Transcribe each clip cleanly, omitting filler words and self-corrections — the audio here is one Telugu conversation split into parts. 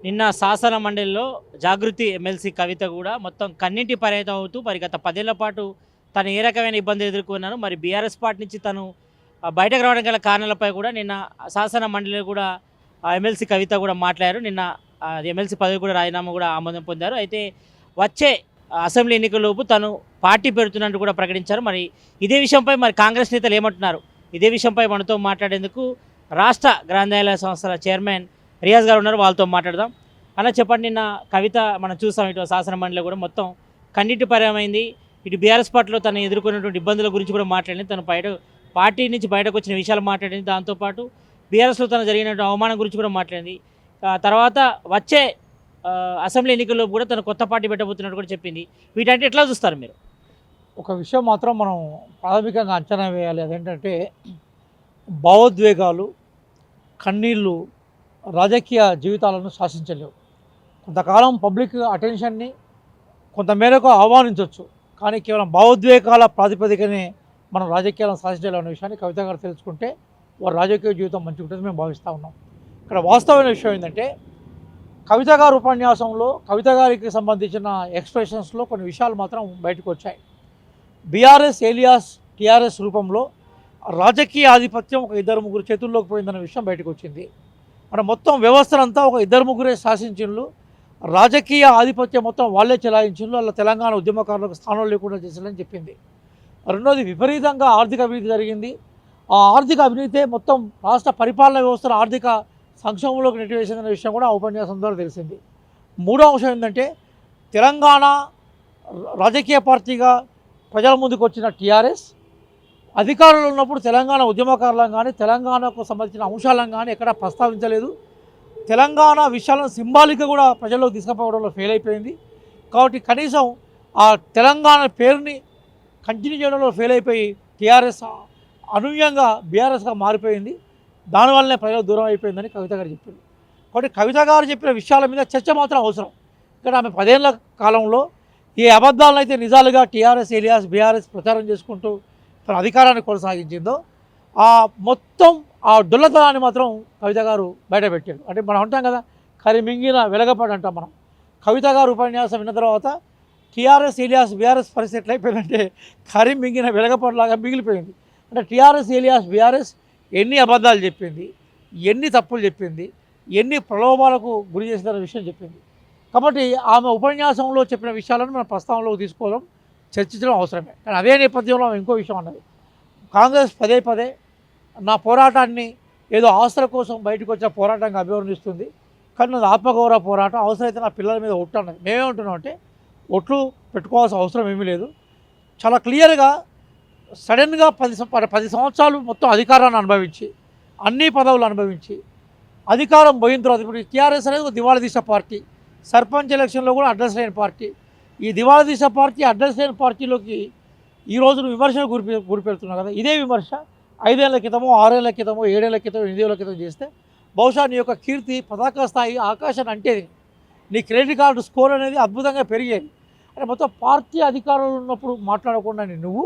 నిన్న శాసన మండలిలో జాగృతి ఎమ్మెల్సీ కవిత కూడా మొత్తం కన్నింటి పర్యటన అవుతూ మరి గత 10 ఏళ్ల పాటు తను ఏ రకమైన ఇబ్బందులు ఎదుర్కొన్నాను మరి బీఆర్ఎస్ పార్టీ నుంచి తను బయటకు రావడం గల కారణాలపై కూడా నిన్న శాసన మండలిలో కూడా ఎమ్మెల్సీ కవిత కూడా మాట్లాడారు. నిన్న ఎమ్మెల్సీ పదవి కూడా రాజీనామా కూడా ఆమోదం పొందారు. అయితే వచ్చే అసెంబ్లీ ఎన్నికలలోపు తను పార్టీ పెడుతున్నట్టు కూడా ప్రకటించారు. మరి ఇదే విషయంపై మరి కాంగ్రెస్ నేతలు ఏమంటున్నారు? ఇదే విషయంపై మనతో మాట్లాడేందుకు రాష్ట్ర గ్రంథాలయ సంస్థల చైర్మన్ రియాజ్ గారు ఉన్నారు. వాళ్ళతో మాట్లాడదాం. అలా చెప్పండి, నిన్న కవిత మనం చూసాం ఇటు శాసన మండలిలో కూడా మొత్తం కన్నిటి పరమైంది. ఇటు బీఆర్ఎస్ పార్టీలో తను ఎదుర్కొన్నటువంటి ఇబ్బందుల గురించి కూడా మాట్లాడింది. తను పార్టీ నుంచి బయటకు వచ్చిన విషయాలు మాట్లాడింది. దాంతోపాటు బీఆర్ఎస్లో తను జరిగినటువంటి అవమానం గురించి కూడా మాట్లాడింది. తర్వాత వచ్చే అసెంబ్లీ ఎన్నికల్లో కూడా తను కొత్త పార్టీ పెట్టబోతున్నట్టు కూడా చెప్పింది. వీటంటే ఎట్లా చూస్తారు మీరు? ఒక విషయం మాత్రం మనం ప్రాథమికంగా అంచనా వేయాలి. అదేంటంటే భావోద్వేగాలు, కన్నీళ్ళు రాజకీయ జీవితాలను శాసించలేవు. కొంతకాలం పబ్లిక్ అటెన్షన్ని కొంతమేరకు ఆహ్వానించవచ్చు, కానీ కేవలం భావోద్వేగాల ప్రాతిపదికనే మనం రాజకీయాలను శాసించలేమనే విషయాన్ని కవిత గారు తెలుసుకుంటే వారి రాజకీయ జీవితం మంచిగా ఉంటుందని మేము భావిస్తూ ఉన్నాం. ఇక్కడ వాస్తవమైన విషయం ఏంటంటే కవిత గారు ఉపన్యాసంలో కవిత గారికి సంబంధించిన ఎక్స్ప్రెషన్స్లో కొన్ని విషయాలు మాత్రం బయటకు వచ్చాయి. బీఆర్ఎస్ ఏలియాస్ టీఆర్ఎస్ రూపంలో రాజకీయ ఆధిపత్యం ఒక 2-3 చేతుల్లోకి పోయిందన్న విషయం బయటకు వచ్చింది. మన మొత్తం వ్యవస్థనంతా ఒక 2-3 శాసించిండ్లు, రాజకీయ ఆధిపత్యం మొత్తం వాళ్ళే చెలాయించిండ్లు, అలా తెలంగాణ ఉద్యమకారులకు స్థానం లేకుండా చేశారని చెప్పింది. రెండోది, విపరీతంగా ఆర్థిక అవినీతి జరిగింది. ఆ ఆర్థిక అవినీతే మొత్తం రాష్ట్ర పరిపాలన వ్యవస్థను ఆర్థిక సంక్షోభంలోకి నెట్టివేసిందనే విషయం కూడా ఆ ఉపన్యాసం ద్వారా తెలిసింది. మూడో అంశం ఏంటంటే తెలంగాణ రాజకీయ పార్టీగా ప్రజల ముందుకు వచ్చిన టీఆర్ఎస్ అధికారంలో ఉన్నప్పుడు తెలంగాణ ఉద్యమకారులను కానీ తెలంగాణకు సంబంధించిన అంశాలను కానీ ఎక్కడా ప్రస్తావించలేదు. తెలంగాణ విషయాలను సింబాలిక్గా కూడా ప్రజల్లోకి తీసుకుపోవడంలో ఫెయిల్ అయిపోయింది. కాబట్టి కనీసం ఆ తెలంగాణ పేరుని కంటిన్యూ చేయడంలో ఫెయిల్ అయిపోయి టీఆర్ఎస్ అనూహ్యంగా బీఆర్ఎస్గా మారిపోయింది. దానివల్లనే ప్రజలు దూరం అయిపోయిందని కవిత గారు చెప్పారు. కాబట్టి కవిత గారు చెప్పిన విషయాల మీద చర్చ మాత్రం అవసరం. ఇక్కడ ఆమె 10 ఏళ్ల కాలంలో ఏ అబద్ధాలను అయితే నిజాలుగా టీఆర్ఎస్ ఏలియాస్ బీఆర్ఎస్ ప్రచారం చేసుకుంటూ తన అధికారాన్ని కొనసాగించిందో ఆ మొత్తం ఆ దుల్లతనాన్ని మాత్రం కవిత గారు బయటపెట్టారు. అంటే మనం అంటాం కదా, కరిమింగిన వెలగపడి అంటాం మనం. కవిత గారు ఉపన్యాసం విన్న తర్వాత టీఆర్ఎస్ ఏలియాస్ బీఆర్ఎస్ పరిస్థితి ఎట్లయిపోయిందంటే కరిమింగిన వెలగపడిలాగా మిగిలిపోయింది. అంటే టీఆర్ఎస్ ఏలియాస్ బీఆర్ఎస్ ఎన్ని అబద్ధాలు చెప్పింది, ఎన్ని తప్పులు చెప్పింది, ఎన్ని ప్రలోభాలకు గురి చేసిందన్న విషయం చెప్పింది. కాబట్టి ఆమె ఉపన్యాసంలో చెప్పిన విషయాలను మనం ప్రస్తావనలోకి తీసుకోవడం, చర్చించడం అవసరమే. కానీ అదే నేపథ్యంలో ఇంకో విషయం అన్నది, కాంగ్రెస్ పదే నా పోరాటాన్ని ఏదో ఆస్తుల కోసం బయటకు వచ్చిన పోరాటంగా అభివర్ణిస్తుంది. కానీ నాది ఆత్మగౌరవ పోరాటం, అవసరమైతే నా పిల్లల మీద ఒట్టు అన్నది. మేమేమంటున్నాం అంటే ఒట్లు పెట్టుకోవాల్సిన అవసరం ఏమీ లేదు. చాలా క్లియర్గా సడన్గా 10 సంవత్సరాలు మొత్తం అధికారాన్ని అనుభవించి అన్ని పదవులు అనుభవించి అధికారం పోయిన తర్వాత ఇప్పుడు టీఆర్ఎస్ అనేది ఒక దివాళా తీసిన పార్టీ, సర్పంచ్ ఎలక్షన్లో కూడా అడ్రస్ లేని పార్టీ. ఈ దివాళా తీసిన పార్టీ అడ్రస్ లేని పార్టీలోకి ఈరోజు విమర్శలు గురిపెడుతున్నావు కదా. ఇదే విమర్శ 5 ఏళ్ల క్రితమో 6 ఏళ్ల క్రితమో 7 ఏళ్ల క్రితం 8 ఏళ్ల క్రితం చేస్తే బహుశా నీ యొక్క కీర్తి పతాక స్థాయి ఆకాశాన్ని అంటేది, నీ క్రెడిట్ కార్డు స్కోర్ అనేది అద్భుతంగా పెరిగేది. అంటే మొత్తం పార్టీ అధికారంలో ఉన్నప్పుడు మాట్లాడకుండా నువ్వు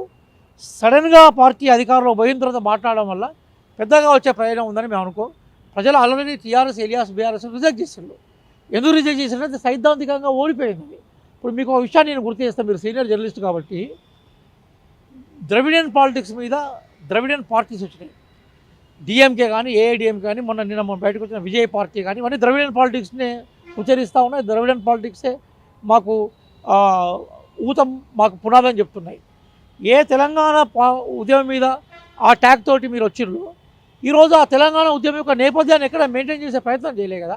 సడన్గా పార్టీ అధికారంలో పోయిన తర్వాత మాట్లాడడం వల్ల పెద్దగా వచ్చే ప్రయోజనం ఉందని మేము అనుకో. ప్రజలు already TRS alias BRS reject చేసిండ్రు. ఎందుకు రిజెక్ట్ చేసినట్టు సైద్ధాంతికంగా ఓడిపోయింది. ఇప్పుడు మీకు ఒక విషయాన్ని నేను గుర్తు చేస్తాను, మీరు సీనియర్ జర్నలిస్ట్ కాబట్టి. ద్రవిడియన్ పాలిటిక్స్ మీద ద్రవిడియన్ పార్టీస్ వచ్చినాయి. డిఎంకే కానీ ఏఐడిఎంకే కానీ నిన్న బయటకు వచ్చిన విజయ్ పార్టీ కానీ ఇవన్నీ ద్రవిడియన్ పాలిటిక్స్నే ఉచ్చరిస్తూ ఉన్నాయి. ద్రవిడియన్ పాలిటిక్సే మాకు ఊతం, మాకు పునాదని చెప్తున్నాయి. ఏ తెలంగాణ ఉద్యమం మీద ఆ ట్యాగ్ తోటి మీరు వచ్చిర్రు, ఈరోజు ఆ తెలంగాణ ఉద్యమం యొక్క నేపథ్యాన్ని ఎక్కడ మెయింటైన్ చేసే ప్రయత్నం చేయలే కదా.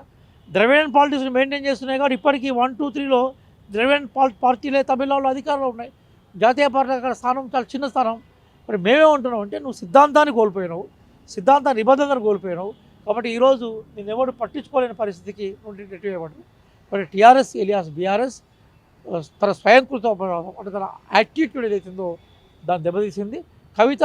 ద్రవిడియన్ పాలిటిక్స్ని మెయింటైన్ చేస్తున్నాయి కాబట్టి ఇప్పటికీ 1, 2, 3లో ద్రవిడియన్ పార్టీలే తమిళనాడులో అధికారంలో ఉన్నాయి. జాతీయ పార్టీ అక్కడ స్థానం చాలా చిన్న స్థానం. మరి మేమే ఉంటున్నాం అంటే నువ్వు సిద్ధాంతాన్ని కోల్పోయినావు, సిద్ధాంత నిబద్ధతను కోల్పోయినావు. కాబట్టి ఈరోజు నేను ఎవరు పట్టించుకోలేని పరిస్థితికి నుండి నెట్టివేయబడింది. మరి టీఆర్ఎస్ ఏలియాస్ బీఆర్ఎస్ తన స్వయంకృత అంటే తన యాటిట్యూడ్ ఏదైతుందో దాన్ని దెబ్బతీసింది. కవిత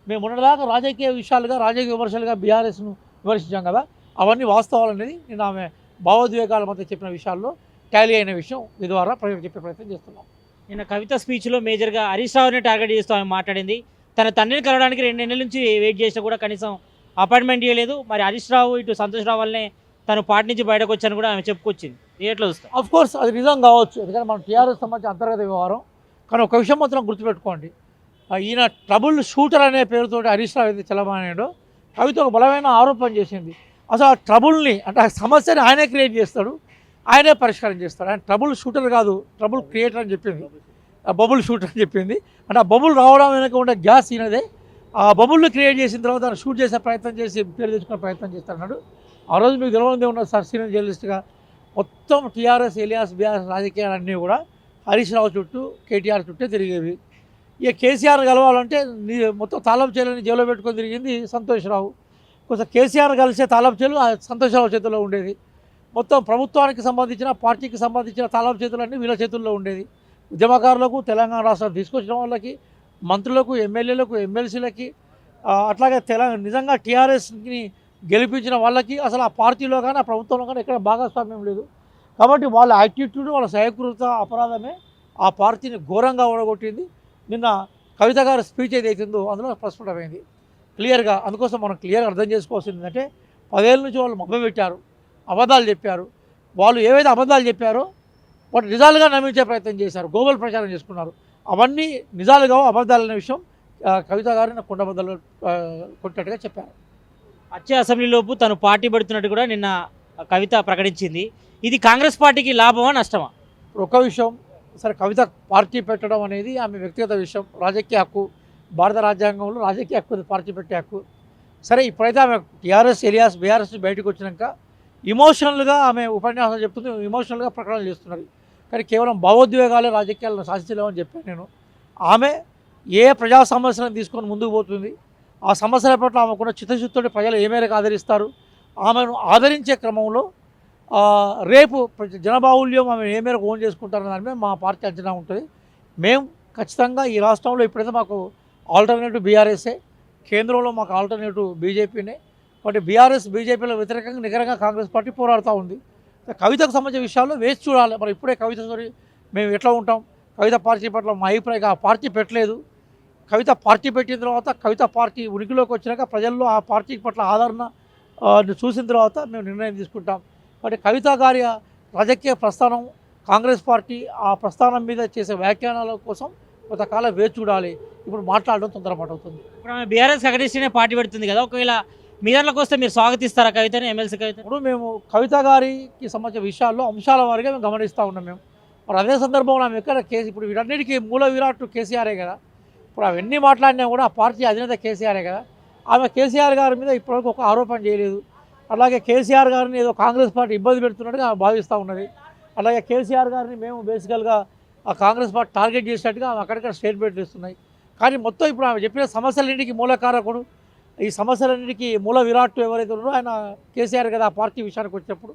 మేము ఉన్నదాకా రాజకీయ విషయాలుగా రాజకీయ విమర్శలుగా బీఆర్ఎస్ను విమర్శించాం కదా, అవన్నీ వాస్తవాలు అనేది నేను ఆమె భావోద్వేగాల మధ్య చెప్పిన విషయాల్లో టాలీ అయిన విషయం మీ ద్వారా ప్రజలకు చెప్పే ప్రయత్నం చేస్తున్నాం. నిన్న కవిత స్పీచ్లో మేజర్గా హరీష్ రావుని టార్గెట్ చేస్తూ ఆమె మాట్లాడింది. తన తండ్రిని కలవడానికి 2 నెలల నుంచి వెయిట్ చేసినా కూడా కనీసం అపాయింట్మెంట్ ఇవ్వలేదు. మరి హరీష్ రావు ఇటు సంతోష్ రావు వల్లనే తను పార్టీ నుంచి బయటకు వచ్చాను కూడా ఆమె చెప్పుకొచ్చింది. ఎట్లా చూస్తాం? అఫ్ కోర్స్ అది నిజం కావచ్చు, ఎందుకంటే మనం టీఆర్ఎస్ సంబంధించిన అంతర్గత వ్యవహారం. కానీ ఒక విషయం మాత్రం గుర్తుపెట్టుకోండి, ఈయన ట్రబుల్ షూటర్ అనే పేరుతో హరీష్ రావు అయితే చలమానాడో కవిత ఒక బలమైన ఆరోపణ చేసింది. అసలు ఆ ట్రబుల్ని అంటే ఆ సమస్యని ఆయనే క్రియేట్ చేస్తాడు, ఆయనే పరిష్కారం చేస్తాడు. ఆయన ట్రబుల్ షూటర్ కాదు, ట్రబుల్ క్రియేటర్ అని చెప్పింది, బబుల్ షూటర్ అని చెప్పింది. అంటే ఆ బబుల్ రావడం వెనక ఉండే గ్యాస్ ఈయనదే. ఆ బబుల్ని క్రియేట్ చేసిన తర్వాత దాన్ని షూట్ చేసే ప్రయత్నం చేసి పేరు తెచ్చుకునే ప్రయత్నం చేస్తాడు. ఆ రోజు మీకు తెలియదే ఉన్నది సార్, సీనియర్ జర్నలిస్ట్గా మొత్తం టీఆర్ఎస్ ఎలియాస్ బీఆర్ఎస్ రాజకీయాలన్నీ కూడా హరీష్ రావు చుట్టూ కేటీఆర్ చుట్టే తిరిగేవి. ఇక కేసీఆర్ కలవాలంటే మొత్తం తాళపు చేలని జైల్లో పెట్టుకొని తిరిగింది సంతోష్రావు. కొంచెం కేసీఆర్ కలిసే తాళపు చేలు సంతోష్రావు చేతుల్లో ఉండేది. మొత్తం ప్రభుత్వానికి సంబంధించిన పార్టీకి సంబంధించిన తాళపు చేతులన్నీ వీళ్ళ చేతుల్లో ఉండేది. ఉద్యమకారులకు, తెలంగాణ రాష్ట్రం తీసుకొచ్చిన వాళ్ళకి, మంత్రులకు, ఎమ్మెల్యేలకు, ఎమ్మెల్సీలకి, అట్లాగే నిజంగా టీఆర్ఎస్ని గెలిపించిన వాళ్ళకి అసలు ఆ పార్టీలో కానీ ఆ ప్రభుత్వంలో కానీ ఎక్కడ భాగస్వామ్యం లేదు. కాబట్టి వాళ్ళ యాటిట్యూడ్, వాళ్ళ సహకృత అపరాధమే ఆ పార్టీని ఘోరంగా ఓడగొట్టింది. నిన్న కవిత గారి స్పీచ్ ఏదైతుందో అందులో ప్రస్ఫుటమైంది క్లియర్గా. అందుకోసం మనం క్లియర్గా అర్థం చేసుకోవాల్సింది ఏంటంటే 10 ఏళ్ళ నుంచి వాళ్ళు మభ్యపెట్టారు, అబద్ధాలు చెప్పారు. వాళ్ళు ఏవైతే అబద్ధాలు చెప్పారో వాటి నిజాలుగా నమ్మించే ప్రయత్నం చేశారు, గోబల్ ప్రచారం చేసుకున్నారు. అవన్నీ నిజాలుగా అబద్ధాలనే విషయం కవిత గారిని కుండబద్దలు కొట్టినట్టుగా చెప్పారు. వచ్చే అసెంబ్లీలోపు తను పార్టీ పెడుతున్నట్టు కూడా నిన్న కవిత ప్రకటించింది. ఇది కాంగ్రెస్ పార్టీకి లాభమా నష్టమా? ఇప్పుడు ఒక విషయం, సరే కవిత పార్టీ పెట్టడం అనేది ఆమె వ్యక్తిగత విషయం, రాజకీయ హక్కు. భారత రాజ్యాంగంలో రాజకీయ హక్కు, పార్టీ పెట్టే హక్కు. సరే ఇప్పుడైతే ఆమె టీఆర్ఎస్ ఎలియాస్ బీఆర్ఎస్ బయటకు వచ్చినాక ఇమోషనల్గా ఆమె ఉపన్యాసాలు చెప్తుంది, ఇమోషనల్గా ప్రకటనలు చేస్తున్నారు. కానీ కేవలం భావోద్వేగాలే రాజకీయాలను శాసించలేమని చెప్పాను నేను. ఆమె ఏ ప్రజా సమస్యలను తీసుకొని ముందుకు పోతుంది, ఆ సమస్యల పట్ల ఆమెకున్న చిత్తశుద్ధితో ప్రజలు ఏ మేరకు ఆదరిస్తారు, ఆమెను ఆదరించే క్రమంలో రేపు జనబాహుల్యం ఆమె ఏ మేరకు ఓన్ చేసుకుంటారన్న దాని మీద మా పార్టీ అంచనా ఉంటుంది. మేము ఖచ్చితంగా ఈ రాష్ట్రంలో ఇప్పుడైతే మాకు ఆల్టర్నేటివ్ బీఆర్ఎస్ఏ, కేంద్రంలో మాకు ఆల్టర్నేటివ్ బీజేపీనే. కాబట్టి బీఆర్ఎస్ బీజేపీలో వ్యతిరేకంగా నికరంగా కాంగ్రెస్ పార్టీ పోరాడుతూ ఉంది. కవితకు సంబంధించిన విషయాల్లో వేసి చూడాలి. మరి ఇప్పుడే కవిత మేము ఎట్లా ఉంటాం, కవిత పార్టీ పట్ల మా అభిప్రాయం, ఆ పార్టీ పెట్టలేదు. కవిత పార్టీ పెట్టిన తర్వాత, కవిత పార్టీ ఉనికిలోకి వచ్చినాక ప్రజల్లో ఆ పార్టీ పట్ల ఆదరణ చూసిన తర్వాత మేము నిర్ణయం తీసుకుంటాం. కాబట్టి కవిత గారి రాజకీయ ప్రస్థానం, కాంగ్రెస్ పార్టీ ఆ ప్రస్థానం మీద చేసే వ్యాఖ్యానాల కోసం కొంతకాలం వేచి చూడాలి. ఇప్పుడు మాట్లాడడం తొందరపాటు అవుతుంది. ఇప్పుడు ఆమె బీఆర్ఎస్ అగడిస్తేనే పార్టీ పెడుతుంది కదా, ఒకవేళ మీ దాంట్లోకి వస్తే మీరు స్వాగతిస్తారా కవితని, ఎమ్మెల్సీ కవిత? ఇప్పుడు మేము కవిత గారికి సంబంధించిన విషయాల్లో అంశాల వారిగా మేము గమనిస్తూ ఉన్నాం. మేము మరి అదే సందర్భంలో ఆమె ఎక్కడ ఇప్పుడు వీటన్నిటికీ మూల విరాట్ కేసీఆరే కదా. ఇప్పుడు అవన్నీ మాట్లాడినా కూడా ఆ పార్టీ అధినేత కేసీఆరే కదా. ఆమె కేసీఆర్ గారి మీద ఇప్పటివరకు ఒక ఆరోపణ చేయలేదు. అలాగే కేసీఆర్ గారిని ఏదో కాంగ్రెస్ పార్టీ ఇబ్బంది పెడుతున్నట్టుగా ఆమె భావిస్తూ ఉన్నది. అలాగే కేసీఆర్ గారిని మేము బేసికల్గా ఆ కాంగ్రెస్ పార్టీ టార్గెట్ చేసినట్టుగా ఆమె అక్కడిక్కడ స్టేట్మెంట్లు ఇస్తున్నాయి. కానీ మొత్తం ఇప్పుడు ఆమె చెప్పిన సమస్యలన్నింటికి మూలకారకుడు, ఈ సమస్యలన్నింటికి మూల విరాట్ ఎవరైతే ఉన్నారో ఆయన కేసీఆర్ కదా ఆ పార్టీ విషయానికి వచ్చినప్పుడు.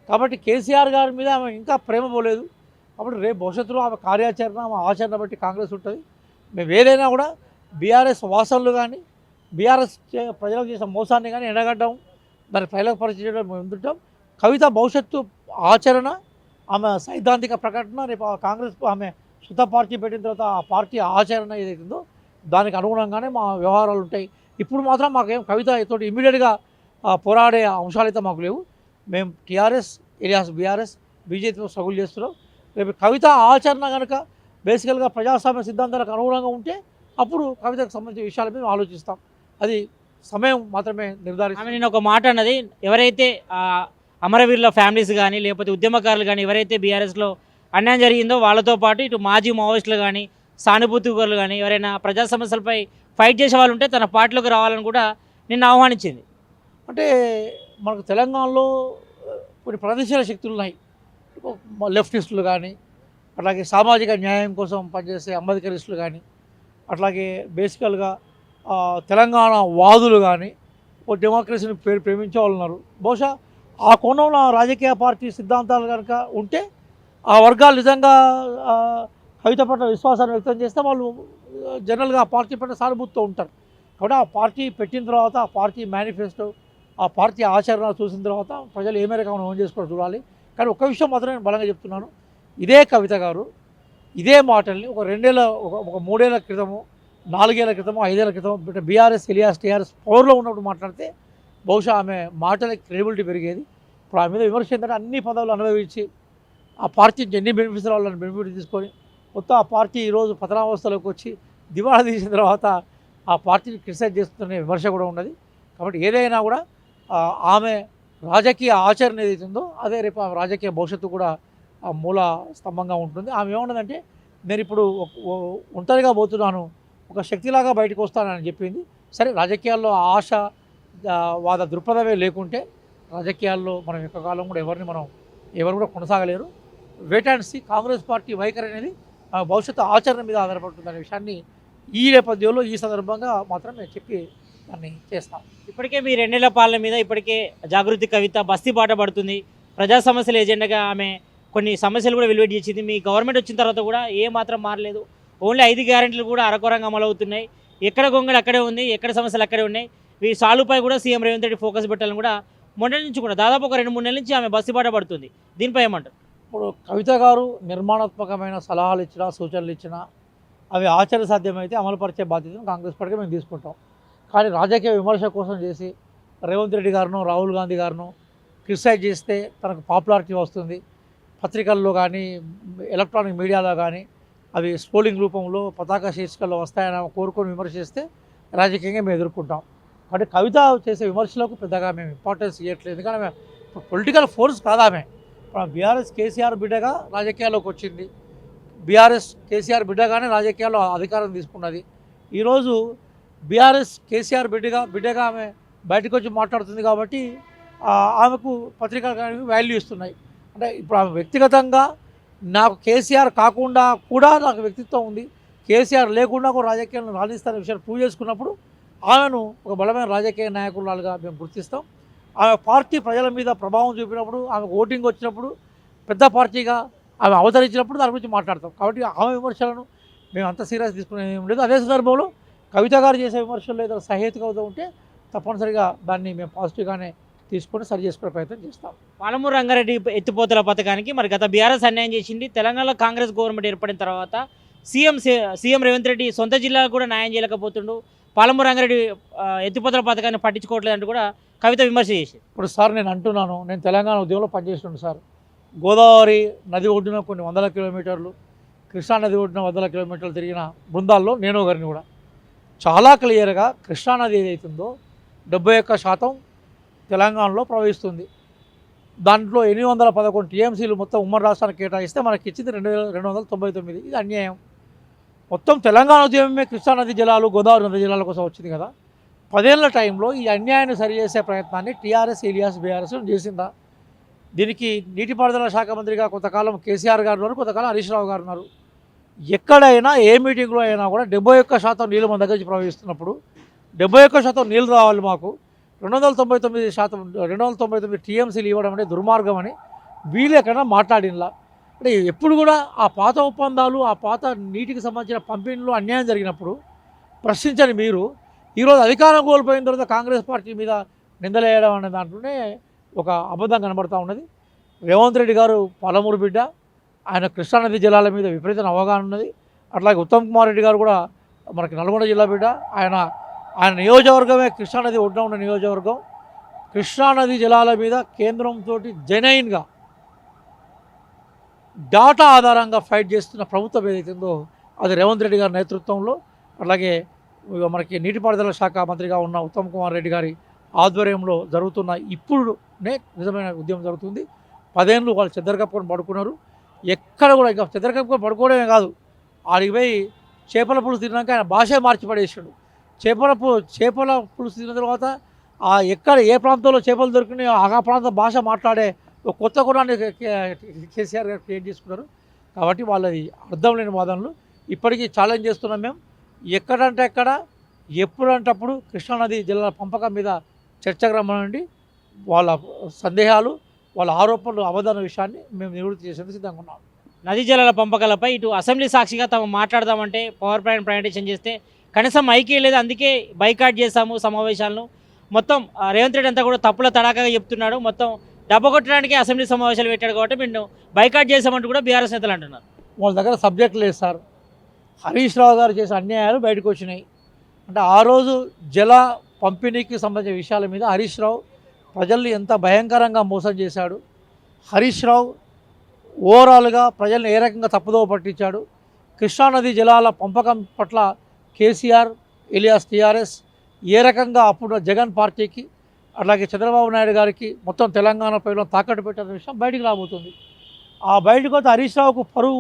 కాబట్టి కేసీఆర్ గారి మీద ఆమె ఇంకా ప్రేమ పోలేదు. కాబట్టి రేపు భవిష్యత్తులో ఆమె కార్యాచరణ, ఆమె ఆచరణ బట్టి కాంగ్రెస్ ఉంటుంది. మేము ఏదైనా కూడా బీఆర్ఎస్ వాసనలు కానీ, బీఆర్ఎస్ ప్రజలకు చేసిన మోసాన్ని కానీ ఎండగడ్డం, దాన్ని ప్రజలకు పరిచయం ముందుంటాం. కవిత భవిష్యత్తు ఆచరణ, ఆమె సైద్ధాంతిక ప్రకటన, రేపు కాంగ్రెస్ ఆమె సుత పార్టీ పెట్టిన తర్వాత ఆ పార్టీ ఆచరణ ఏదైతుందో దానికి అనుగుణంగానే మా వ్యవహారాలు ఉంటాయి. ఇప్పుడు మాత్రం మాకేం కవిత తోటి ఇమీడియట్గా పోరాడే అంశాలు అయితే మాకు లేవు. మేము టీఆర్ఎస్ ఎలియాస్ బీఆర్ఎస్ బీజేపీతో స్ట్రగుల్ చేస్తున్నాం. రేపు కవిత ఆచరణ కనుక బేసికల్గా ప్రజాస్వామ్య సిద్ధాంతాలకు అనుగుణంగా ఉంటే అప్పుడు కవితకు సంబంధించిన విషయాల మీద ఆలోచిస్తాం. అది సమయం మాత్రమే నిర్ధారిస్తాం. నేను ఒక మాట అన్నది, ఎవరైతే అమరవీరుల ఫ్యామిలీస్ కానీ లేకపోతే ఉద్యమకారులు కానీ ఎవరైతే బీఆర్ఎస్లో అన్యాయం జరిగిందో వాళ్ళతో పాటు ఇటు మాజీ మావోయిస్టులు కానీ సానుభూతిపరులు కానీ ఎవరైనా ప్రజా సమస్యలపై ఫైట్ చేసే వాళ్ళు ఉంటే తన పార్టీలోకి రావాలని కూడా నిన్న ఆహ్వానించింది. అంటే మనకు తెలంగాణలో కొన్ని ప్రతిశీల శక్తులు ఉన్నాయి, లెఫ్టిస్టులు కానీ, అట్లాగే సామాజిక న్యాయం కోసం పనిచేసే అంబేద్కరిస్టులు కానీ, అట్లాగే బేసికల్గా తెలంగాణ వాదులు కానీ, ఓ డెమోక్రసీని ప్రేమించే వాళ్ళు ఉన్నారు. బహుశా ఆ కోణంలో రాజకీయ పార్టీ సిద్ధాంతాలు కనుక ఉంటే ఆ వర్గాలు నిజంగా కవిత పట్ల విశ్వాసాన్ని వ్యక్తం చేస్తే వాళ్ళు జనరల్గా ఆ పార్టీ పట్ల సానుభూతితో ఉంటారు. కాబట్టి ఆ పార్టీ పెట్టిన తర్వాత, ఆ పార్టీ మేనిఫెస్టో, ఆ పార్టీ ఆచరణ చూసిన తర్వాత ప్రజలు ఏ మేరకు ఓన్ చేసుకోవడం చూడాలి. కానీ ఒక్క విషయం మాత్రం నేను బలంగా చెప్తున్నాను, ఇదే కవిత గారు ఇదే మాటల్ని ఒక 3 ఏళ్ల క్రితము, 4 ఏళ్ల క్రితము, 5 ఏళ్ల క్రితం బీఆర్ఎస్ ఎలియాస్ టీఆర్ఎస్ పవర్లో ఉన్నప్పుడు మాట్లాడితే బహుశా ఆమె మాటలకి క్రెడిబిలిటీ పెరిగేది. ఇప్పుడు ఆ మీద విమర్శ ఏంటంటే అన్ని పదవులు అనుభవించి ఆ పార్టీ నుంచి ఎన్ని బెనిఫిట్స్ రావాలని బెనిఫిట్ తీసుకొని మొత్తం ఆ పార్టీ ఈరోజు పతనావస్థలోకి వచ్చి దివాళా తీసిన తర్వాత ఆ పార్టీని క్రిటిసైజ్ చేస్తున్న విమర్శ కూడా ఉన్నది. కాబట్టి ఏదైనా కూడా ఆమె రాజకీయ ఆచరణ ఏదైతే ఉందో అదే రేపు ఆమె రాజకీయ భవిష్యత్తు కూడా ఆ మూల స్తంభంగా ఉంటుంది. ఆమె ఏమన్నదంటే నేను ఇప్పుడు ఒంటరిగా పోతున్నాను, ఒక శక్తిలాగా బయటకు వస్తానని చెప్పింది. సరే, రాజకీయాల్లో ఆశ వాద దృక్పథమే లేకుంటే రాజకీయాల్లో మనం ఎక్కువకాలం కూడా ఎవరు కూడా కొనసాగలేరు. Wait and see. Congress party వైఖరి అనేది భవిష్యత్తు ఆచరణ మీద ఆధారపడుతుందనే విషయాన్ని ఈ నేపథ్యంలో ఈ సందర్భంగా మాత్రం నేను చెప్పి దాన్ని చేస్తాం. ఇప్పటికే మీ 2 నెలల పాలన మీద ఇప్పటికే జాగృతి కవిత బస్తీ బాట పడుతుంది. ప్రజా సమస్యల ఏజెండాగా ఆమె కొన్ని సమస్యలు కూడా వెలువడి చేసింది. మీ గవర్నమెంట్ వచ్చిన తర్వాత కూడా ఏ మాత్రం మారలేదు. ఓన్లీ 5 గ్యారెంటీలు కూడా అరకొరంగా అమలవుతున్నాయి. ఎక్కడ గొంగళి అక్కడే ఉంది, ఎక్కడ సమస్యలు అక్కడే ఉన్నాయి. ఈ సాలుపై కూడా సీఎం రేవంత్ రెడ్డి ఫోకస్ పెట్టాలని కూడా మొన్న నుంచి కూడా దాదాపు ఒక 2-3 నెలల నుంచి ఆమె బస్తీ బాట పడుతుంది. దీనిపై ఏమంటారు? ఇప్పుడు కవిత గారు నిర్మాణాత్మకమైన సలహాలు ఇచ్చినా, సూచనలు ఇచ్చినా అవి ఆచరణ సాధ్యమైతే అమలుపరిచే బాధ్యతను కాంగ్రెస్ పార్టీకి మేము తీసుకుంటాం. కానీ రాజకీయ విమర్శ కోసం చేసి రేవంత్ రెడ్డి గారును, రాహుల్ గాంధీ గారును క్రిటిసైజ్ చేస్తే తనకు పాపులారిటీ వస్తుంది. పత్రికల్లో కానీ, ఎలక్ట్రానిక్ మీడియాలో కానీ అవి స్పోలింగ్ రూపంలో పతాక శీర్షికల్లో వస్తాయని కోరుకొని విమర్శిస్తే రాజకీయంగా మేము ఎదుర్కొంటాం. కాబట్టి కవిత చేసే విమర్శలకు పెద్దగా మేము ఇంపార్టెన్స్ ఇవ్వట్లేదు. ఎందుకంటే ఆమె పొలిటికల్ ఫోర్స్ కాదు. ఆమె బీఆర్ఎస్ కేసీఆర్ బిడ్డగా రాజకీయాల్లోకి వచ్చింది. బీఆర్ఎస్ కేసీఆర్ బిడ్డగానే రాజకీయాల్లో అధికారం తీసుకున్నది. ఈరోజు బీఆర్ఎస్ కేసీఆర్ బిడ్డగా ఆమె బయటకు వచ్చి మాట్లాడుతుంది. కాబట్టి ఆమెకు పత్రికలు కానీ వాల్యూ ఇస్తున్నాయి. అంటే ఇప్పుడు ఆమె వ్యక్తిగతంగా నాకు కేసీఆర్ కాకుండా కూడా నాకు వ్యక్తిత్వం ఉంది, కేసీఆర్ లేకుండా కూడా రాజకీయాలను రాణిస్తానే విషయాన్ని ప్రూవ్ చేసుకున్నప్పుడు ఆమెను ఒక బలమైన రాజకీయ నాయకురాలుగా మేము గుర్తిస్తాం. ఆమె పార్టీ ప్రజల మీద ప్రభావం చూపినప్పుడు, ఆమె ఓటింగ్ వచ్చినప్పుడు, పెద్ద పార్టీగా ఆమె అవతరించినప్పుడు దాని గురించి మాట్లాడతాం. కాబట్టి ఆమె విమర్శలను మేము అంత సీరియస్ తీసుకునేది ఏం లేదు. అదే సందర్భంలో కవిత గారు చేసే విమర్శలు ఏదైనా సహేతుకత ఉంటే తప్పనిసరిగా దాన్ని మేము పాజిటివ్గానే తీసుకొని సరి చేసుకునే ప్రయత్నం చేస్తాం. పాలమూరు రంగారెడ్డి ఎత్తిపోతల పథకానికి మరి గత బీఆర్ఎస్ అన్యాయం చేసింది. తెలంగాణలో కాంగ్రెస్ గవర్నమెంట్ ఏర్పడిన తర్వాత సీఎం రేవంత్ రెడ్డి సొంత జిల్లాకు కూడా న్యాయం చేయలేకపోతుండు. పాలమూరు రంగారెడ్డి ఎత్తిపోతల పథకాన్ని పట్టించుకోవట్లేదంటూ కూడా కవిత విమర్శ చేసింది. ఇప్పుడు సార్ నేను అంటున్నాను, నేను తెలంగాణ ఉద్యమంలో పనిచేస్తున్నాను సార్. గోదావరి నది ఒడ్డున కొన్ని 100 కిలోమీటర్లు, కృష్ణా నది ఒడ్డున 100 కిలోమీటర్లు తిరిగిన బృందాల్లో నేను ఒకరిని కూడా. చాలా క్లియర్గా కృష్ణానది ఏదైతుందో 71% తెలంగాణలో ప్రవహిస్తుంది. దాంట్లో 811 టీఎంసీలు మొత్తం ఉమ్మడి రాష్ట్రానికి కేటాయిస్తే మనకి ఇచ్చింది 2299. ఇది అన్యాయం. మొత్తం తెలంగాణ ఉద్యమమే కృష్ణానది జలాలు, గోదావరి నది జలాల కోసం వచ్చింది కదా. 10 ఏళ్ల టైంలో ఈ అన్యాయాన్ని సరిచేసే ప్రయత్నాన్ని టీఆర్ఎస్, ఇలియాస్, బీఆర్ఎస్ చేసిందా? దీనికి నీటిపారుదల శాఖ మంత్రిగా కొంతకాలం కేసీఆర్ గారు ఉన్నారు, కొంతకాలం హరీష్ రావు గారు ఉన్నారు. ఎక్కడైనా ఏ మీటింగ్లో అయినా కూడా 71% నీళ్ళు మన దగ్గర నుంచి ప్రవహిస్తున్నప్పుడు 71% నీళ్ళు రావాలి మాకు, 299 టీఎంసీలు ఇవ్వడం అంటే దుర్మార్గం అని వీళ్ళు ఎక్కడైనా మాట్లాడినలా? అంటే ఎప్పుడు కూడా ఆ పాత ఒప్పందాలు, ఆ పాత నీటికి సంబంధించిన పంపిణీలో అన్యాయం జరిగినప్పుడు ప్రశ్నించని మీరు ఈరోజు అధికారం కోల్పోయిన తర్వాత కాంగ్రెస్ పార్టీ మీద నిందలేయడం అనే దాంట్లోనే ఒక అబద్ధం కనబడుతూ ఉన్నది. రేవంత్ రెడ్డి గారు పాలమూరు బిడ్డ, ఆయన కృష్ణానది జలాల మీద విపరీతమైన అవగాహన ఉన్నది. అట్లాగే ఉత్తమ్ కుమార్ రెడ్డి గారు కూడా మనకి నల్గొండ జిల్లా బిడ్డ. ఆయన నియోజకవర్గమే కృష్ణానది ఒడ్డున ఉన్న నియోజకవర్గం. కృష్ణానది జలాల మీద కేంద్రంతో జెన్యూన్గా డాటా ఆధారంగా ఫైట్ చేస్తున్న ప్రభుత్వం ఏదైతుందో అది రేవంత్ రెడ్డి గారి నేతృత్వంలో, అలాగే మనకి నీటిపారుదల శాఖ మంత్రిగా ఉన్న ఉత్తమ్ కుమార్ రెడ్డి గారి ఆధ్వర్యంలో జరుగుతున్న ఇప్పుడునే నిజమైన ఉద్యమం జరుగుతుంది. 10 ఏళ్ళు వాళ్ళు చెద్దరు కప్పుకొని పడుకున్నారు. ఎక్కడ కూడా ఇంకా చెద్దరు కప్పుకొని పడుకోవడమే కాదు, ఆడికి పోయి చేపల పులుసు తిన్నాక ఆయన భాషే మార్చి పడేసాడు. చేపల పులుసు తిన్న తర్వాత ఎక్కడ ఏ ప్రాంతంలో చేపలు దొరికినాయో ఆ ప్రాంత భాష మాట్లాడే ఒక కొత్త కులాన్ని కేసీఆర్ గారు క్రియేట్ చేసుకున్నారు. కాబట్టి వాళ్ళది అర్థం లేని వాదనలు ఇప్పటికీ ఛాలెంజ్ చేస్తున్నాం మేము. ఎక్కడంటే ఎక్కడ, ఎప్పుడంటప్పుడు కృష్ణానది జిల్లాల పంపకం మీద చర్చకు రమ్మనండి. వాళ్ళ సందేహాలు, వాళ్ళ ఆరోపణలు అబద్ధమైన విషయాన్ని మేము నివృత్తి చేసేందుకు సిద్ధంగా ఉన్నాం. నదీ జలాల పంపకాలపై ఇటు అసెంబ్లీ సాక్షిగా తాము మాట్లాడదామంటే పవర్ పాయింట్ ప్రజెంటేషన్ చేస్తే కనీసం మైకే లేదు. అందుకే బైకాట్ చేశాము సమావేశాలను. మొత్తం రేవంత్ రెడ్డి అంతా కూడా తప్పుల తడాకగా చెప్తున్నాడు. మొత్తం డబ్బ కొట్టడానికి అసెంబ్లీ సమావేశాలు పెట్టాడు కాబట్టి మేము బైకాట్ చేసామంటూ కూడా బీఆర్ఎస్ నేతలు అంటున్నారు. వాళ్ళ దగ్గర సబ్జెక్ట్ లేదు సార్. హరీష్ రావు గారు చేసే అన్యాయాలు బయటకు వచ్చినాయి. అంటే ఆ రోజు జల పంపిణీకి సంబంధించిన విషయాల మీద హరీష్ రావు ప్రజల్ని ఎంత భయంకరంగా మోసం చేశాడు. హరీష్ రావు ఓవరాల్గా ప్రజల్ని ఏ రకంగా తప్పుదోవ పట్టించాడు. కృష్ణానది జలాల పంపకం పట్ల కేసీఆర్ ఎలియాస్ టీఆర్ఎస్ ఏ రకంగా అప్పుడు జగన్ పార్టీకి అట్లాగే చంద్రబాబు నాయుడు గారికి మొత్తం తెలంగాణ ప్రజలను తాకట్టు పెట్టిన విషయం బయటికి రాబోతుంది. ఆ బయటకు వస్తే హరీష్ రావుకు పరువు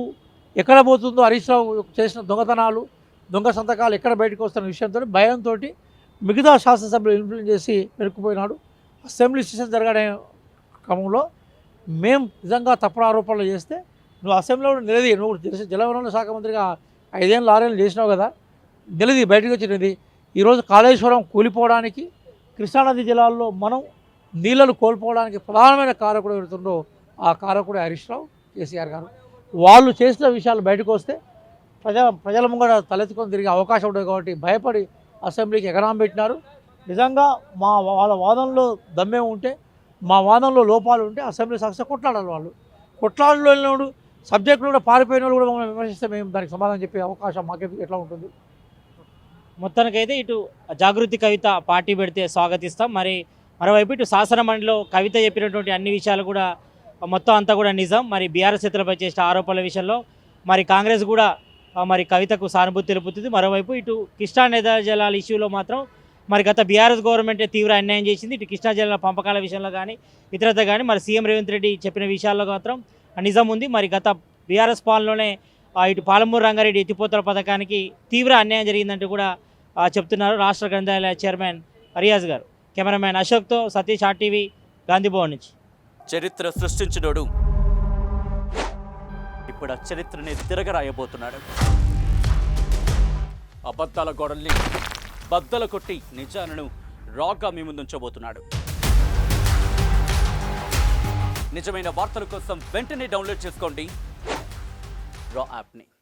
ఎక్కడ పోతుందో, హరీష్ రావు చేసిన దొంగతనాలు దొంగ సంతకాలు ఎక్కడ బయటకు వస్తున్న విషయంతో భయంతో మిగతా శాసనసభ్యులు ఇన్ఫ్లుయెన్స్ చేసి పెరుక్కుపోయినాడు. అసెంబ్లీ సెషన్ జరగడే క్రమంలో మేము నిజంగా తప్పుడు ఆరోపణలు చేస్తే నువ్వు అసెంబ్లీలో నిలది, నువ్వు జలవనరుల శాఖ మంత్రిగా 5 ఏళ్ళు 6 ఏళ్ళు చేసినావు కదా, నిలది బయటకు వచ్చినది. ఈరోజు కాళేశ్వరం కూలిపోవడానికి, కృష్ణానది జలాల్లో మనం నీళ్ళను కోల్పోవడానికి ప్రధానమైన కారకుడు ఎవరుతుండో ఆ కారకుడు హరీష్ రావు, కేసీఆర్ గారు. వాళ్ళు చేసిన విషయాలు బయటకు వస్తే ప్రజల ముంగడ తలెత్తుకొని తిరిగే అవకాశం ఉంటుంది కాబట్టి భయపడి అసెంబ్లీకి ఎగరాం పెట్టినారు. నిజంగా వాళ్ళ వాదనలో దమ్మే ఉంటే, మా వాదనలో లోపాలు ఉంటే అసెంబ్లీ సాక్షి కొట్లాడాలి. వాళ్ళు కొట్లాడలో వెళ్ళినప్పుడు సబ్జెక్టులు కూడా పారిపోయిన వాళ్ళు కూడా మమ్మల్ని విమర్శిస్తే మేము దానికి సమాధానం చెప్పే అవకాశం మాకు ఎట్లా ఉంటుంది? మొత్తానికైతే ఇటు జాగృతి కవిత పార్టీ పెడితే స్వాగతిస్తాం. మరోవైపు ఇటు శాసన మండలిలో కవిత చెప్పినటువంటి అన్ని విషయాలు కూడా మొత్తం అంతా కూడా నిజం. మరి బీఆర్ఎస్ నేతలపై చేసిన ఆరోపణల విషయంలో మరి కాంగ్రెస్ కూడా మరి కవితకు సానుభూతి తెలుపుతుంది. మరోవైపు ఇటు కృష్ణా నది జలాల ఇష్యూలో మాత్రం మరి గత బీఆర్ఎస్ గవర్నమెంటే తీవ్ర అన్యాయం చేసింది. ఇటు కృష్ణా జలాల పంపకాల విషయంలో కానీ ఇతరత కానీ మరి సీఎం రేవంత్ రెడ్డి చెప్పిన విషయాల్లో మాత్రం నిజం ఉంది. మరి గత బీఆర్ఎస్ పాలనలోనే ఇటు పాలమూరు రంగారెడ్డి ఎత్తిపోతల పథకానికి తీవ్ర అన్యాయం జరిగిందంటూ కూడా చెప్తున్నారు రాష్ట్ర గ్రంథాలయ చైర్మన్ రియాజ్ గారు. కెమెరామ్యాన్ అశోక్తో సతీష్, RTV, గాంధీభవన్ నుంచి. చరిత్ర సృష్టించినోడు ఇప్పుడు ఆ చరిత్రని తిరగరాయబోతున్నాడు. అబద్ధాల గోడల్ని బద్దలు కొట్టి నిజాలను రాగా మీ ముందుంచబోతున్నాడు. నిజమైన వార్తల కోసం వెంటనే డౌన్లోడ్ చేసుకోండి రా యాప్ని.